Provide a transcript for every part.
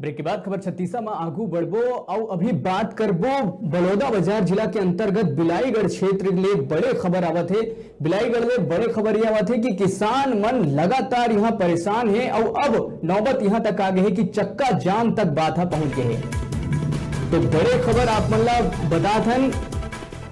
Break के बाद खबर छत्तीसा में आगू बढ़बो और अभी बात करबो बलौदाबाजार जिला के अंतर्गत बिलाईगढ़ क्षेत्र ले बड़े खबर आवत है। बिलाईगढ़ में बड़े खबर यह आवत है कि किसान मन लगातार यहाँ परेशान है और अब नौबत यहाँ तक आ गई है कि चक्का जाम तक बात पहुंच गए है। तो बड़े खबर आप मला बताथन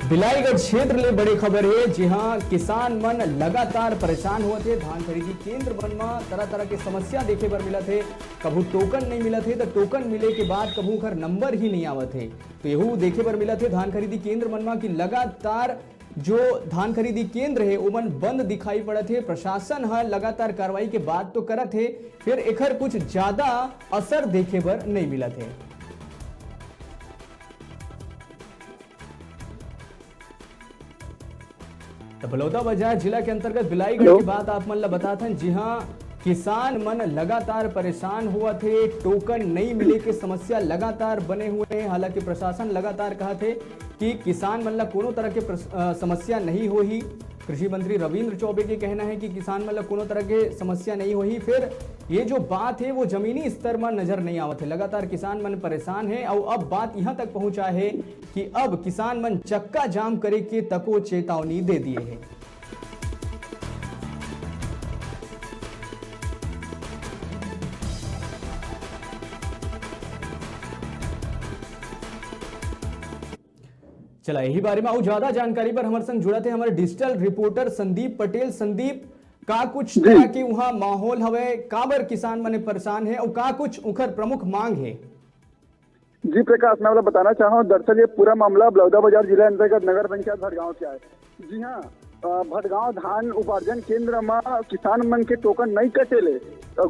बिलाईगढ़ क्षेत्र ले बड़ी खबर है, जी हाँ किसान मन लगातार परेशान हुए थे। धान खरीदी केंद्र मन में तरह तरह के समस्या देखे बर मिला थे। कभू टोकन नहीं मिला थे तो टोकन मिले के बाद कभू घर नंबर ही नहीं आवत है। तो यहू देखे बर मिला थे धान खरीदी केंद्र मन में कि लगातार जो धान खरीदी केंद्र है ओमन बंद दिखाई पड़े थे। प्रशासन है लगातार कार्रवाई के बाद तो करत है, फिर एकर कुछ ज्यादा असर देखे बर नहीं मिला थे। तो बलौदाबाजार जिला के अंतर्गत बिलाईगढ़ की बात आप मन बताते हैं। जी हाँ किसान मन लगातार परेशान हुआ थे, टोकन नहीं मिले के समस्या लगातार बने हुए हैं। हालांकि प्रशासन लगातार कहा थे कि किसान मन ला कोनो तरह के समस्या नहीं हो ही। कृषि मंत्री रविंद्र चौबे के कहना है कि किसान मन ला कोनो तरह के समस्या नहीं हो ही। फिर ये जो बात है वो जमीनी स्तर में नजर नहीं आवत है। लगातार किसान मन परेशान है और अब बात यहाँ तक पहुंचा है कि अब किसान मन चक्का जाम करे के तको चेतावनी दे दिए है। चला यही बारे में और ज्यादा जानकारी पर हमारे संग जुड़ा थे हमारे डिजिटल रिपोर्टर संदीप पटेल। संदीप का कुछ तरह की वहां माहौल हवे, काबर किसान मने परेशान है और का कुछ उखर प्रमुख मांग है? जी प्रकाश, मैं बताना चाहूँ दरअसल ये पूरा मामला बलौदाबाजार जिला अंतर्गत नगर पंचायत भटगांव से है। जी हाँ, भटगांव धान उपार्जन केंद्र में किसान मन के टोकन नहीं कटेले।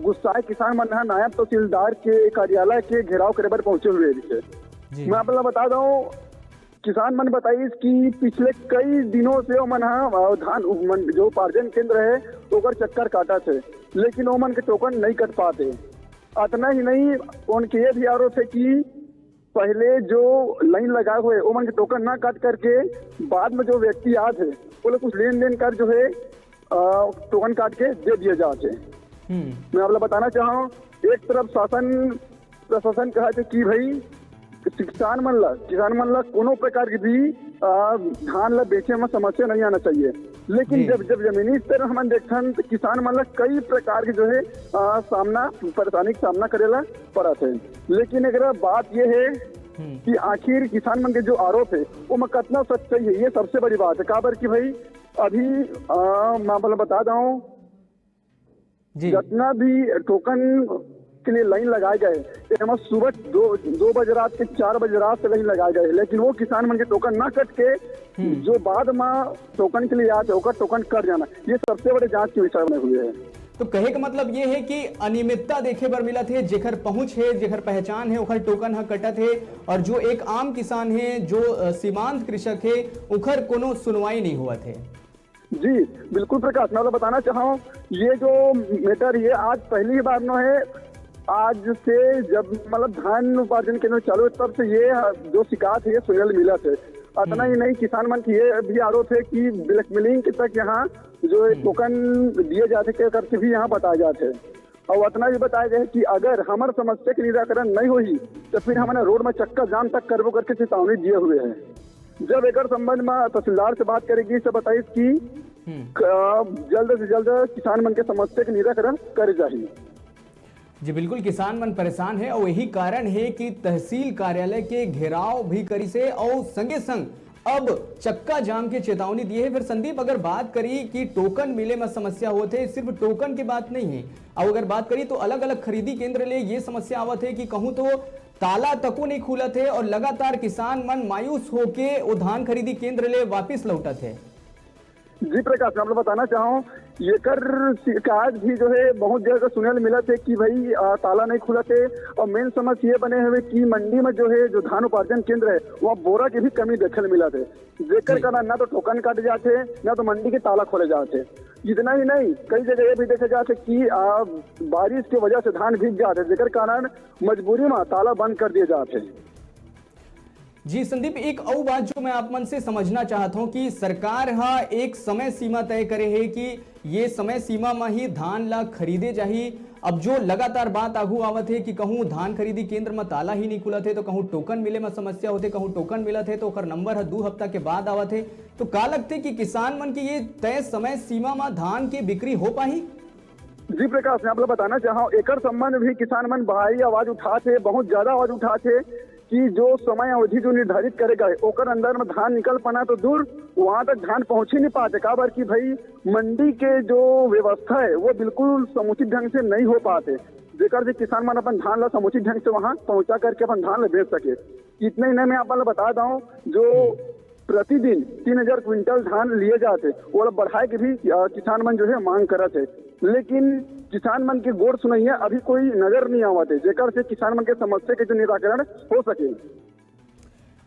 गुस्साए किसान मन नायब तहसीलदार के कार्यालय के घेराव करे बर पहुंचे हुए थे। मैं आपको बता दूं किसान मन बताइए कि पिछले कई दिनों से मन धान जो उपार्जन केंद्र है ओकर चक्कर काटा थे, लेकिन वो मन के टोकन नहीं कट पाते। इतना ही नहीं, उनके ये भी आरोप है कि पहले जो लाइन लगाए हुए वो मन के टोकन ना काट करके बाद में जो व्यक्ति आते हैं वो लोग कुछ लेन देन कर जो है टोकन काट के दे दिए जाते। मैं आपको बताना चाहूँ एक तरफ प्रशासन कहा थे कि भाई किसान मन ला कोनो प्रकार की भी धान ला बेचे में समस्या नहीं आना चाहिए, लेकिन जब जमीनी स्तर हम देखन तो किसान मन ला कई प्रकार के जो है परेशानी का सामना करेला पड़ा थे। लेकिन एक बात ये है कि आखिर किसान मन के जो आरोप है वो में कितना सच्चाई है, ये सबसे बड़ी बात है। काबर की भाई अभी मैं बता दूं जितना भी टोकन के लिए लाइन लगाए गए सुबह 2 बजे रात के 4 बजे रात से लाइन लगाए गए, लेकिन वो किसान मन के टोकन ना कट के जो बाद में टोकन के लिए आते होकर टोकन कट जाना, ये सबसे बड़े जांच के विषय बने हुए हैं। तो कहे का मतलब ये है कि अनियमितता देखे बर मिला थे, जेकर पहुंच है जेकर पहचान है उखर टोकन हा कटत है, और जो एक आम किसान है जो सीमांत कृषक है उखर कोनो सुनवाई नहीं हुआ थे। जी बिल्कुल प्रकाश, मैं बताना चाहूँ ये जो मैटर ये आज पहली बार न है। आज से जब धान उपार्जन केंद्र चालू है तब से ये जो शिकायत है ये सुनने मिला थे। इतना ही नहीं, किसान मन की ये भी आरोप है कि ब्लैकमेलिंग के तक यहाँ जो टोकन दिए जाते करके भी यहाँ बताए जाते। और इतना भी बताया गया है कि अगर हमारे समस्या के निराकरण नहीं हुई तो फिर हमारे रोड में चक्का जाम तक करबो करके चेतावनी दिए हुए हैं। जब एक संबंध में तहसीलदार से बात करेगी तो बताइए कि जल्द से जल्द किसान मन के समस्या के निराकरण करे जाए। जी बिल्कुल, किसान मन परेशान है और यही कारण है कि तहसील कार्यालय के घेराव भी करी से और संगे संग अब चक्का जाम के चेतावनी दी है। फिर संदीप अगर बात करी कि टोकन मिले में समस्या होते, सिर्फ टोकन की बात नहीं है, और अगर बात करी तो अलग अलग खरीदी केंद्र ले ये समस्या आवत है कि कहूँ तो ताला तको नहीं खुला थे और लगातार किसान मन मायूस होके वो धान खरीदी केंद्र ले वापिस लौटत है। जी प्रकाश, मैं आपको बताना चाहूँ ये कर शिकायत भी जो है बहुत जगह सुनने मिला थे कि भाई ताला नहीं खुला थे। और मेन समस्या ये बने हुए कि मंडी में जो है जो धान उपार्जन केंद्र है वहाँ बोरा की भी कमी देखने मिला थे, जेकर कारण ना तो टोकन काटे जाते ना तो मंडी के ताला खोले जाते। इतना ही नहीं, कई जगह ये भी देखे जाते कि बारिश की वजह से धान भीग जाते, जेकर कारण मजबूरी में ताला बंद कर दिए जाते। जी संदीप, एक और बात जो मैं आप मन से समझना चाहता हूं कि सरकार एक समय सीमा तय करे है कि ये समय सीमा में ही धान ला खरीदे जाही अब जो लगातार बात आगू आवत है कि कहूँ धान खरीदी केंद्र में ताला ही नहीं खुलत है, तो कहूँ टोकन मिले में समस्या होते, कहूँ टोकन मिलत है तो ओकर नंबर 2 हफ्ता के बाद आवत है। तो का लगते कि किसान मन की ये तय समय सीमा में धान की बिक्री हो पाही? जी प्रकाश, मैं आप लोग बताना चाहूँ एकर संबंध भी किसान मन भारी आवाज उठाते, बहुत ज्यादा आवाज उठाते कि जो समय अवधि जो निर्धारित करेगा ओकर अंदर में धान निकल पाना तो दूर, वहां तक धान पहुंच ही नहीं पाते। काबर कि भाई मंडी के जो व्यवस्था है वो बिल्कुल समुचित ढंग से नहीं हो पाते, जेकर से किसान मन अपन धान ला समुचित ढंग से वहां पहुंचा करके अपन धान ला बेच सके। इतने ही नहीं, मैं आप लोग बता दूं जो प्रतिदिन 3000 क्विंटल धान लिए जाते वो बढ़ाए के भी किसान मन जो है मांग करत है, लेकिन किसान मन के गोड़ सुनैया अभी कोई नजर नहीं आवत है, जेकर से किसान मन के समस्या के जो निराकरण हो सके।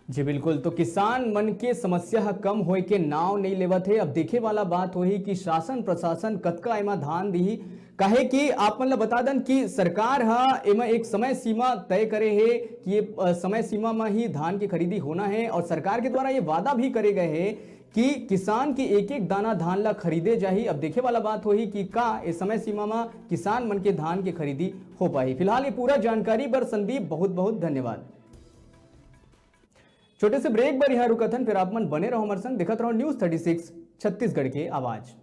जी बिल्कुल, तो किसान मन के समस्या कम होए के नाव नहीं लेवत है। अब देखे वाला बात होही कि शासन प्रशासन कतका एमा ध्यान दी, काहे कि आप मन ला बता दन कि सरकार हा एमा एक समय सीमा तय करे है कि ये समय सीमा में ही धान की खरीदी होना है, और सरकार के द्वारा ये वादा भी करे गए है कि किसान की एक एक दाना धान ला खरीदे जाही। अब देखे वाला बात होही कि का इस समय सीमा में किसान मन के धान की खरीदी हो पाई। फिलहाल ये पूरा जानकारी पर संदीप बहुत बहुत धन्यवाद। छोटे से ब्रेक पर यहाँ रुकथन, फिर आप मन बने रहो हमारे संग, दिखत रहो न्यूज़ 36 छत्तीसगढ़ के आवाज।